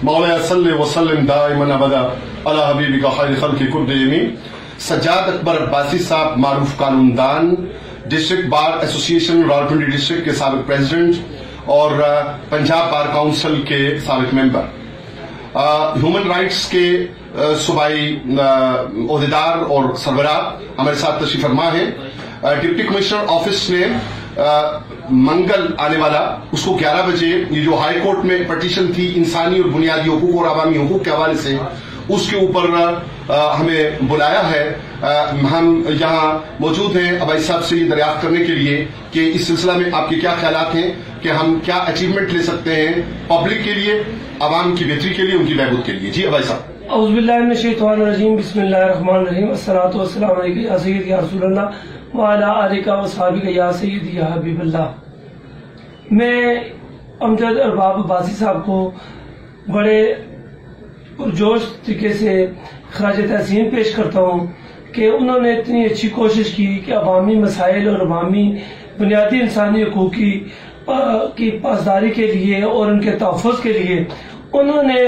مولاي صل وسلم دائما ابدا على حبیبک خیر خلق کلهم. سجاد اکبر عباسی صاحب معروف قانون دان، district bar association Rawalpindi district کے سابق پریزیڈنٹ اور پنجاب بار کاؤنسل کے سابق ممبر، ہیومن رائٹس کے صوبائی عہدیدار اور سربراہ ہمارے ساتھ تشریف فرما ہیں. ڈپٹی کمشنر آفس نے منگل آنے والا اس کو 11 بجے یہ جو ہائی کورٹ میں پٹیشن تھی انسانی اور بنیادی حقوق اور عوامی حقوق کے حوالے سے، اس کے اوپر ہمیں بلایا ہے. ہم یہاں موجود ہیں ابائی صاحب سے یہ دریافت کرنے کے لیے کہ اس سلسلہ میں آپ کے کیا خیالات ہیں کہ ہم کیا اچیومنٹ لے سکتے ہیں پبلک کے لیے، عوام کی بہتری کے لیے، ان کی بہبود کے لیے. جی ابائی صاحب. اعوذ باللہ من الشیطان الرجیم، بسم اللہ الرحمن الرحیم، الصلاۃ والسلام علیک یا سیدی یا رسول اللہ وعلی آلک وصحبک یا سیدی یا حبیب اللہ. میں امجد ارباب عباسی صاحب کو بڑے پرجوش طریقے سے خراج تحسین پیش کرتا ہوں کہ انہوں نے اتنی اچھی کوشش کی کہ عوامی مسائل اور عوامی بنیادی انسانی حقوق کی پاسداری کے لیے اور ان کے تحفظ کے لیے انہوں نے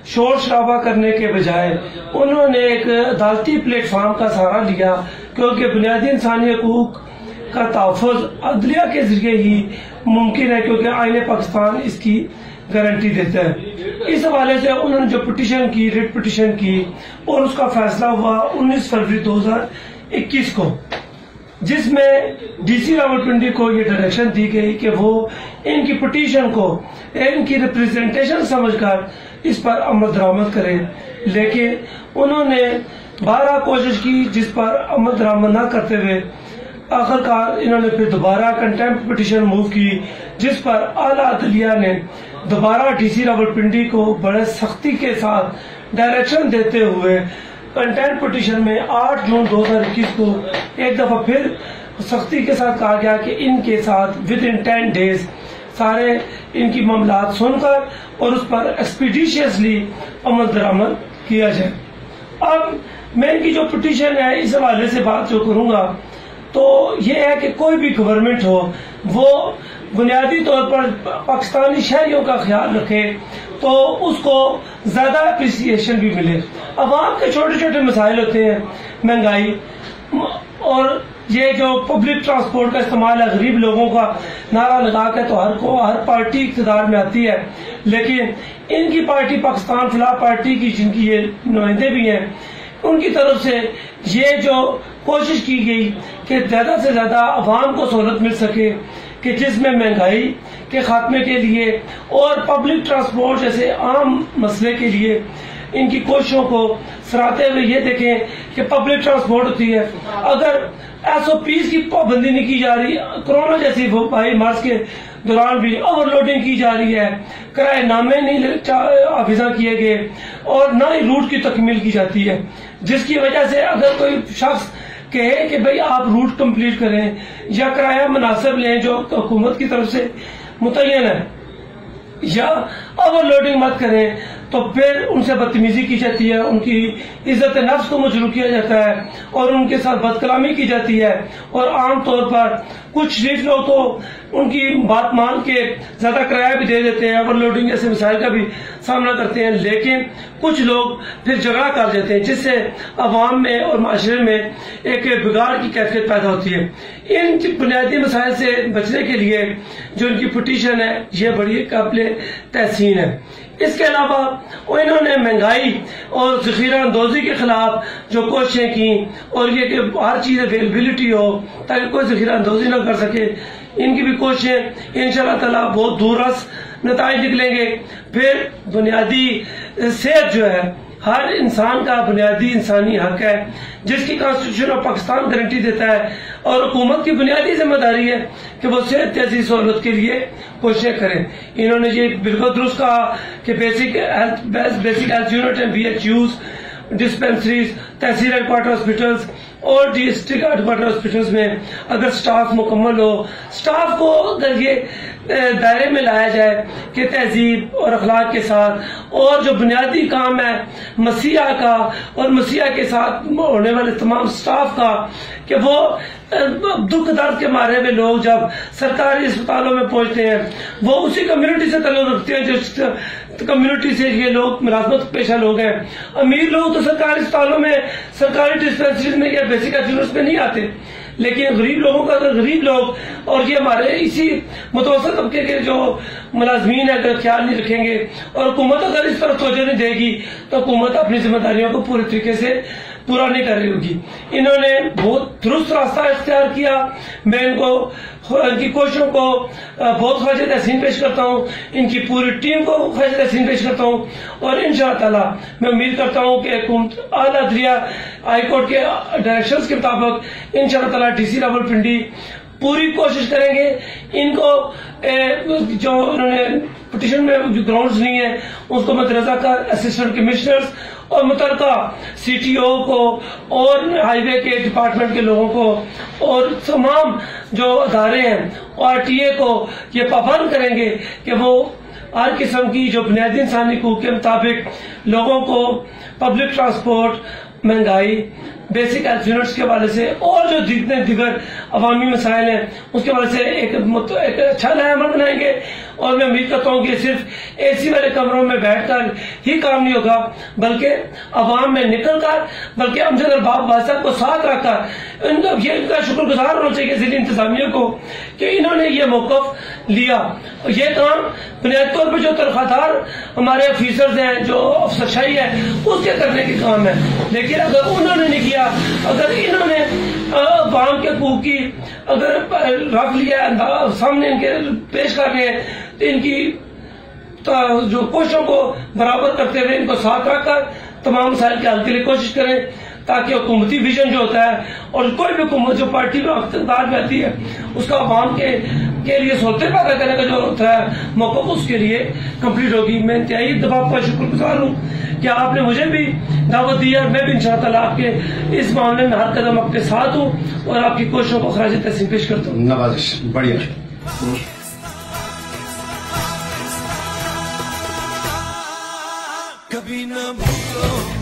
شور شرابہ کرنے کے بجائے انہوں نے ایک عدالتی پلیٹ فارم کا سہارا لیا، کیونکہ بنیادی انسانی حقوق کا تحفظ عدلیہ کے ذریعے ہی ممکن ہے، کیونکہ آئین پاکستان اس کی گارنٹی دیتا ہے. اس حوالے سے انہوں نے جو پٹیشن کی، ریٹ پٹیشن کی، اور اس کا فیصلہ ہوا 19 فروری 2021 کو، جس میں ڈی سی راولپنڈی کو یہ ڈائریکشن دی گئی کہ وہ ان کی پٹیشن کو ان کی ریپریزنٹیشن سمجھ کر اس پر عمل درآمد کریں. لیکن انہوں نے 12 کوشش کی جس پر عمل درآمد نہ کرتے ہوئے آخرکار انہوں نے پھر دوبارہ کنٹیمپٹ پٹیشن موو کی، جس پر اعلیٰ عدلیہ نے دوبارہ ڈی سی راولپنڈی کو بڑے سختی کے ساتھ ڈائریکشن دیتے ہوئے کنٹیمپٹ پٹیشن میں 8 جون 2021 کو ایک دفعہ پھر سختی کے ساتھ کہا گیا کہ ان کے ساتھ ودن 10 days سارے ان کی معاملات سن کر اور اس پر ایکسپیڈیشیسلی عمل درآمد کیا جائے. اب میں ان کی جو پٹیشن ہے اس حوالے سے بات جو کروں گا تو یہ ہے کہ کوئی بھی گورنمنٹ ہو وہ بنیادی طور پر پاکستانی شہریوں کا خیال رکھے تو اس کو زیادہ اپریسیشن بھی ملے. عوام کے چھوٹے چھوٹے مسائل ہوتے ہیں، مہنگائی اور یہ جو پبلک ٹرانسپورٹ کا استعمال ہے، غریب لوگوں کا نعرہ لگا کے تو ہر پارٹی اقتدار میں آتی ہے، لیکن ان کی پارٹی پاکستان فلاح پارٹی کی جن کی یہ نمائندے بھی ہیں، ان کی طرف سے یہ جو کوشش کی گئی کہ زیادہ سے زیادہ عوام کو سہولت مل سکے، کہ جس میں مہنگائی کے خاتمے کے لیے اور پبلک ٹرانسپورٹ جیسے عام مسئلے کے لیے ان کی کوششوں کو سراہتے ہوئے یہ دیکھیں کہ پبلک ٹرانسپورٹ ہوتی ہے، اگر SOPs کی پابندی نہیں کی جا رہی، کرونا جیسی وبائی مرض کے دوران بھی اوور لوڈنگ کی جا رہی ہے، کرائے نامے نہیں حافظہ کیے گئے اور نہ ہی روٹ کی تکمیل کی جاتی ہے، جس کی وجہ سے اگر کوئی شخص کہے کہ بھئی آپ روٹ کمپلیٹ کریں یا کرایہ مناسب لیں جو حکومت کی طرف سے متعین ہے یا اوور لوڈنگ مت کریں، تو پھر ان سے بدتمیزی کی جاتی ہے، ان کی عزت نفس کو مجروح کیا جاتا ہے اور ان کے ساتھ بد کلامی کی جاتی ہے. اور عام طور پر کچھ شریف لوگ تو ان کی بات مان کے زیادہ کرایہ بھی دے دیتے ہیں، اوور لوڈنگ جیسے مسائل کا بھی سامنا کرتے ہیں، لیکن کچھ لوگ پھر جھگڑا کر دیتے ہیں، جس سے عوام میں اور معاشرے میں ایک بگاڑ کی کیفیت پیدا ہوتی ہے. ان بنیادی مسائل سے بچنے کے لیے جو ان کی پٹیشن ہے یہ بڑی قابل تحسین ہے. اس کے علاوہ انہوں نے مہنگائی اور ذخیرہ اندوزی کے خلاف جو کوششیں کی اور یہ کہ ہر چیز اویلیبلٹی ہو تاکہ کوئی ذخیرہ اندوزی نہ کر سکے، ان کی بھی کوششیں انشاءاللہ تعالیٰ بہت دور رس نتائج نکلیں گے. پھر بنیادی صحت جو ہے ہر انسان کا بنیادی انسانی حق ہے جس کی کانسٹیٹیوشن آف پاکستان گارنٹی دیتا ہے، اور حکومت کی بنیادی ذمہ داری ہے کہ وہ صحت جیسی سہولت کے لیے کوششیں کریں. انہوں نے یہ بالکل درست کہا کہ بیسک ہیلتھ یونٹ ہیں BHUs ڈسپینسریز، تحصیل ہیڈ کوارٹر ہاسپٹلز اور ڈسٹرکٹ ہیڈ کوارٹر ہاسپٹلز میں اگر سٹاف مکمل ہو، سٹاف کو اگر یہ دائرے میں لایا جائے کہ تہذیب اور اخلاق کے ساتھ، اور جو بنیادی کام ہے مسیح کا اور مسیح کے ساتھ ہونے والے تمام سٹاف کا، کہ وہ دکھ درد کے مارے ہوئے لوگ جب سرکاری اسپتالوں میں پہنچتے ہیں وہ اسی کمیونٹی سے تعلق رکھتے ہیں جس کمیونٹی سے یہ لوگ ملازمت پیشہ لوگ ہیں. امیر لوگ تو سرکاری اسپتالوں میں، سرکاری ڈسپینسریز میں یا بیسک ہیلتھ یونٹس میں نہیں آتے، لیکن غریب لوگوں کا، اگر غریب لوگ اور یہ ہمارے اسی متوسط طبقے کے جو ملازمین ہیں اگر خیال نہیں رکھیں گے اور حکومت اگر اس طرف توجہ نہیں دے گی تو حکومت اپنی ذمہ داریوں کو پورے طریقے سے پورا نہیں کر رہی ہوگی. انہوں نے بہت درست راستہ اختیار کیا. میں ان کی کوششوں کو بہت خراج تحسین پیش کرتا ہوں، ان کی پوری ٹیم کو خراج تحسین پیش کرتا ہوں، اور انشاءاللہ تعالی میں امید کرتا ہوں کہ حکومت اعلیٰ عدلیہ ہائی کورٹ کے ڈائریکشنز کے مطابق انشاءاللہ تعالی ڈی سی راولپنڈی پوری کوشش کریں گے ان کو جو انہوں نے پٹیشن میں گراؤنڈز نہیں ہیں اس کو مترجہ کر اسسٹنٹ کمشنرز اور متعلقہ سی ٹی او کو اور ہائی وے کے ڈپارٹمنٹ کے لوگوں کو اور تمام جو ادارے ہیں آر ٹی اے کو یہ پابند کریں گے کہ وہ ہر قسم کی جو بنیادی انسانی حقوق کے مطابق لوگوں کو پبلک ٹرانسپورٹ، مہنگائی، بیسک ہیلتھ یونٹس کے حوالے سے اور جو جتنے دیگر عوامی مسائل ہیں اس کے حوالے سے ایک اچھا نیا عمل بنائیں گے. اور میں امید کرتا ہوں کہ صرف اے سی والے کمروں میں بیٹھ کر ہی کام نہیں ہوگا بلکہ عوام میں نکل کر، بلکہ امجد الباب بادشاہ کو ساتھ رکھ کر ان کا شکر گزار ہونا چاہیے ضلع انتظامیہ کو کہ انہوں نے یہ موقف لیا. یہ کام بنیادی طور پہ جو تنخواہ دار ہمارے آفیسرز ہیں، جو افسرشاہی ہے، اس کے کرنے کے کام ہے، لیکن اگر انہوں نے نہیں کیا، اگر انہوں نے عوام کے حقوق کی اگر رکھ لیا سامنے ان کے پیش کر رہے ہیں تو ان کی جو کوششوں کو برابر کرتے ہوئے ان کو ساتھ رکھ کر تمام مسائل کے حل کے لیے کوشش کریں تاکہ حکومتی ویژن جو ہوتا ہے اور کوئی بھی حکومت جو پارٹی میں اقتدار میں آتی ہے اس کا عوام کے لیے سہولتیں پیدا کرنے کا جو ہوتا ہے موقف اس کے لیے کمپلیٹ ہوگی. میں انتہائی دفعہ آپ کا شکر گزار ہوں کہ آپ نے مجھے بھی دعوت دی ہے. میں بھی انشاءاللہ تعالیٰ آپ کے اس معاملے میں ہر قدم آپ کے ساتھ ہوں اور آپ کی کوششوں کو خراج تحسین پیش کرتا ہوں. نوازش بڑھیا. کبھی نہ بھولو